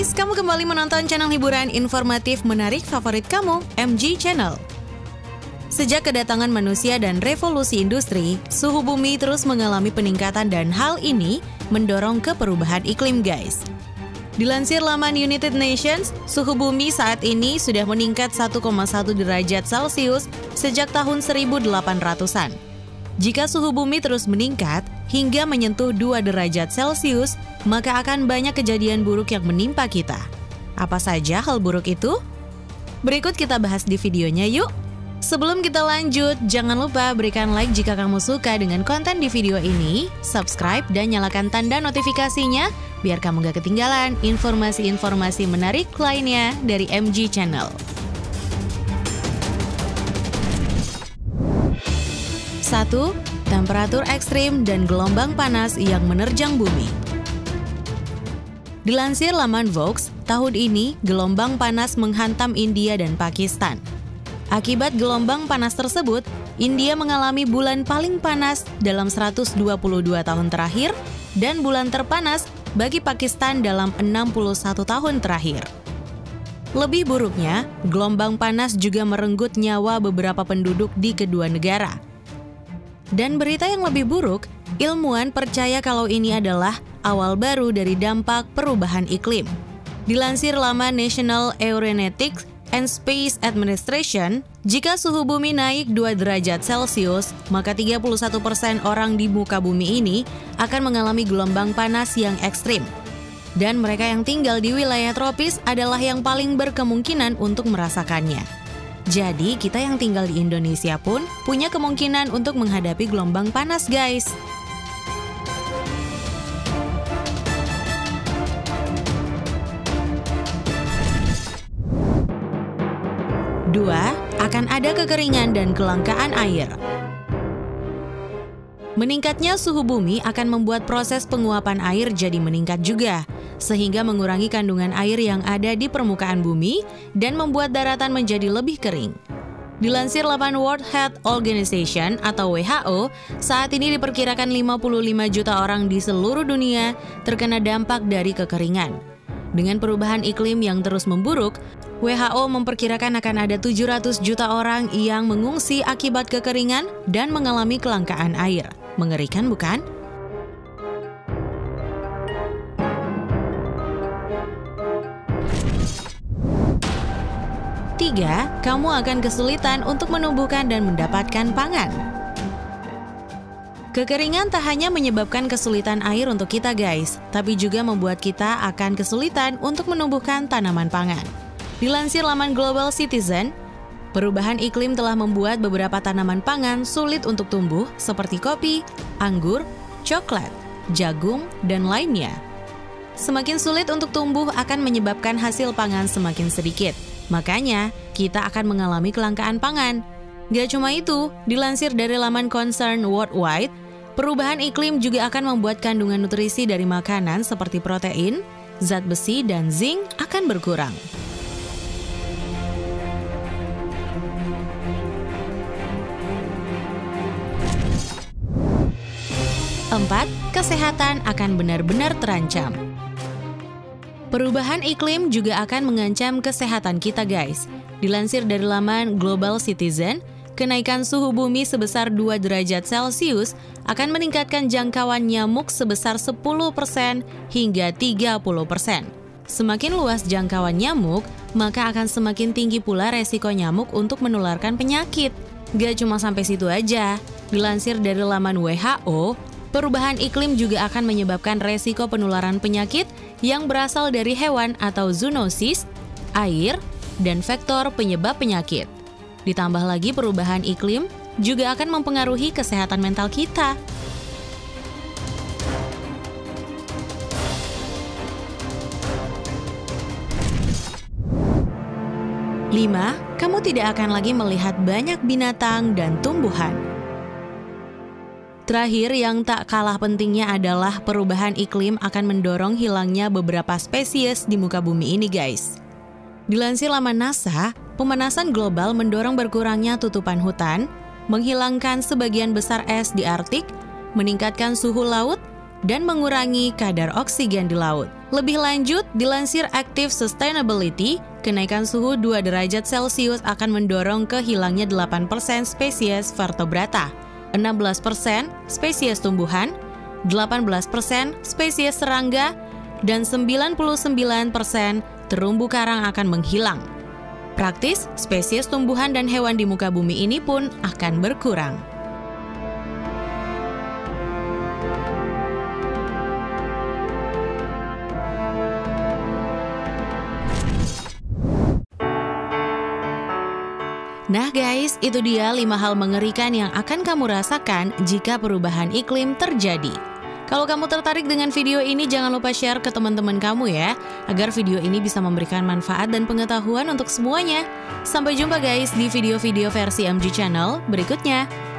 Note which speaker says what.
Speaker 1: guys, kamu kembali menonton channel hiburan informatif menarik favorit kamu, MG Channel. Sejak kedatangan manusia dan revolusi industri, suhu bumi terus mengalami peningkatan dan hal ini mendorong ke perubahan iklim guys. Dilansir laman United Nations, suhu bumi saat ini sudah meningkat 1,1 derajat Celcius sejak tahun 1800-an. Jika suhu bumi terus meningkat hingga menyentuh 2 derajat Celcius, maka akan banyak kejadian buruk yang menimpa kita. Apa saja hal buruk itu? Berikut kita bahas di videonya yuk! Sebelum kita lanjut, jangan lupa berikan like jika kamu suka dengan konten di video ini, subscribe dan nyalakan tanda notifikasinya biar kamu gak ketinggalan informasi-informasi menarik lainnya dari MG Channel. 1. Temperatur ekstrim dan gelombang panas yang menerjang bumi. Dilansir laman Vox, tahun ini gelombang panas menghantam India dan Pakistan. Akibat gelombang panas tersebut, India mengalami bulan paling panas dalam 122 tahun terakhir dan bulan terpanas bagi Pakistan dalam 61 tahun terakhir. Lebih buruknya, gelombang panas juga merenggut nyawa beberapa penduduk di kedua negara. Dan berita yang lebih buruk, ilmuwan percaya kalau ini adalah awal baru dari dampak perubahan iklim. Dilansir laman National Aeronautics and Space Administration, jika suhu bumi naik 2 derajat Celcius, maka 31% orang di muka bumi ini akan mengalami gelombang panas yang ekstrim. Dan mereka yang tinggal di wilayah tropis adalah yang paling berkemungkinan untuk merasakannya. Jadi, kita yang tinggal di Indonesia pun punya kemungkinan untuk menghadapi gelombang panas, guys. 2. Akan ada kekeringan dan kelangkaan air. Meningkatnya suhu bumi akan membuat proses penguapan air jadi meningkat juga, sehingga mengurangi kandungan air yang ada di permukaan bumi dan membuat daratan menjadi lebih kering. Dilansir laman World Health Organization atau WHO, saat ini diperkirakan 55 juta orang di seluruh dunia terkena dampak dari kekeringan. Dengan perubahan iklim yang terus memburuk, WHO memperkirakan akan ada 700 juta orang yang mengungsi akibat kekeringan dan mengalami kelangkaan air. Mengerikan bukan? 3. Kamu akan kesulitan untuk menumbuhkan dan mendapatkan pangan. Kekeringan tak hanya menyebabkan kesulitan air untuk kita guys, tapi juga membuat kita akan kesulitan untuk menumbuhkan tanaman pangan. Dilansir laman Global Citizen, perubahan iklim telah membuat beberapa tanaman pangan sulit untuk tumbuh seperti kopi, anggur, coklat, jagung, dan lainnya. Semakin sulit untuk tumbuh akan menyebabkan hasil pangan semakin sedikit. Makanya, kita akan mengalami kelangkaan pangan. Gak cuma itu, dilansir dari laman Concern Worldwide, perubahan iklim juga akan membuat kandungan nutrisi dari makanan seperti protein, zat besi, dan zinc akan berkurang. 4. Kesehatan akan benar-benar terancam. Perubahan iklim juga akan mengancam kesehatan kita guys. Dilansir dari laman Global Citizen, kenaikan suhu bumi sebesar 2 derajat Celcius akan meningkatkan jangkauan nyamuk sebesar 10% hingga 30%. Semakin luas jangkauan nyamuk, maka akan semakin tinggi pula resiko nyamuk untuk menularkan penyakit. Gak cuma sampai situ aja. Dilansir dari laman WHO, perubahan iklim juga akan menyebabkan resiko penularan penyakit yang berasal dari hewan atau zoonosis, air, dan vektor penyebab penyakit. Ditambah lagi perubahan iklim juga akan mempengaruhi kesehatan mental kita. 5. Kamu tidak akan lagi melihat banyak binatang dan tumbuhan. Terakhir, yang tak kalah pentingnya adalah perubahan iklim akan mendorong hilangnya beberapa spesies di muka bumi ini guys. Dilansir laman NASA, pemanasan global mendorong berkurangnya tutupan hutan, menghilangkan sebagian besar es di Arktik, meningkatkan suhu laut, dan mengurangi kadar oksigen di laut. Lebih lanjut, dilansir Active Sustainability, kenaikan suhu 2 derajat Celcius akan mendorong ke hilangnya 8% spesies vertebrata, 16% spesies tumbuhan, 18% spesies serangga, dan 99% terumbu karang akan menghilang. Praktis, spesies tumbuhan dan hewan di muka bumi ini pun akan berkurang. Nah guys, itu dia 5 hal mengerikan yang akan kamu rasakan jika perubahan iklim terjadi. Kalau kamu tertarik dengan video ini, jangan lupa share ke teman-teman kamu ya, agar video ini bisa memberikan manfaat dan pengetahuan untuk semuanya. Sampai jumpa guys di video-video versi MG Channel berikutnya.